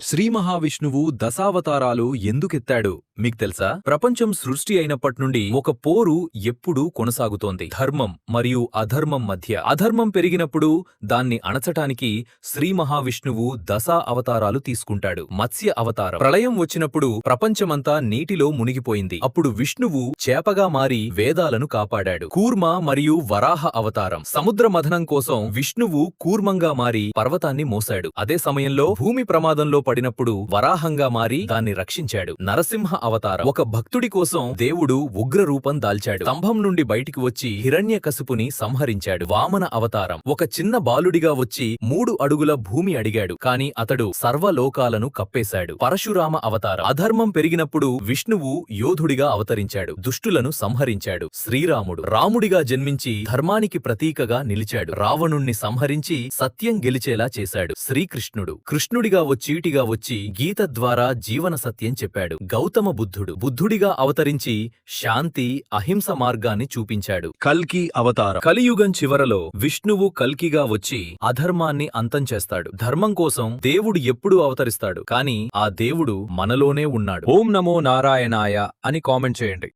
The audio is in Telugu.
శ్రీ మహావిష్ణువు దశావతారాలు ఎందుకెత్తాడు మీకు తెలుసా? ప్రపంచం సృష్టి అయినప్పట్నుండి ఒక పోరు ఎప్పుడూ కొనసాగుతోంది. ధర్మం మరియు అధర్మం మధ్య. అధర్మం పెరిగినప్పుడు దాన్ని అణచటానికి శ్రీ మహావిష్ణువు దశా అవతారాలు తీసుకుంటాడు. మత్స్య అవతారం. ప్రళయం వచ్చినప్పుడు ప్రపంచమంతా నీటిలో మునిగిపోయింది. అప్పుడు విష్ణువు చేపగా మారి వేదాలను కాపాడాడు. కూర్మ మరియు వరాహ అవతారం. సముద్ర మథనం కోసం విష్ణువు కూర్మంగా మారి పర్వతాన్ని మోసాడు. అదే సమయంలో భూమి ప్రమాదంలో పడినప్పుడు వరాహంగా మారి దాన్ని రక్షించాడు. నరసింహ అవతారం. ఒక భక్తుడి కోసం దేవుడు ఉగ్ర రూపం దాల్చాడు. స్తంభం నుండి బయటికి వచ్చి హిరణ్యకశిపుని సంహరించాడు. వామన అవతారం. ఒక చిన్న బాలుడిగా వచ్చి 3 అడుగుల భూమి అడిగాడు. కాని అతడు సర్వలోకాలను కప్పేశాడు. పరశురామ అవతారం. అధర్మం పెరిగినప్పుడు విష్ణువు యోధుడిగా అవతరించాడు. దుష్టులను సంహరించాడు. శ్రీరాముడు రాముడిగా జన్మించి ధర్మానికి ప్రతీకగా నిలిచాడు. రావణుణ్ణి సంహరించి సత్యం గెలిచేలా చేశాడు. శ్రీకృష్ణుడు కృష్ణుడిగా వచ్చి గీత ద్వారా జీవన సత్యం చెప్పాడు. గౌతమ బుద్ధుడిగా అవతరించి శాంతి అహింస మార్గాన్ని చూపించాడు. కల్కి అవతారం. కలియుగం చివరలో విష్ణువు కల్కిగా వచ్చి అధర్మాన్ని అంతం చేస్తాడు. ధర్మం కోసం దేవుడు ఎప్పుడూ అవతరిస్తాడు. కాని ఆ దేవుడు మనలోనే ఉన్నాడు. ఓం నమో నారాయణాయ అని కామెంట్ చేయండి.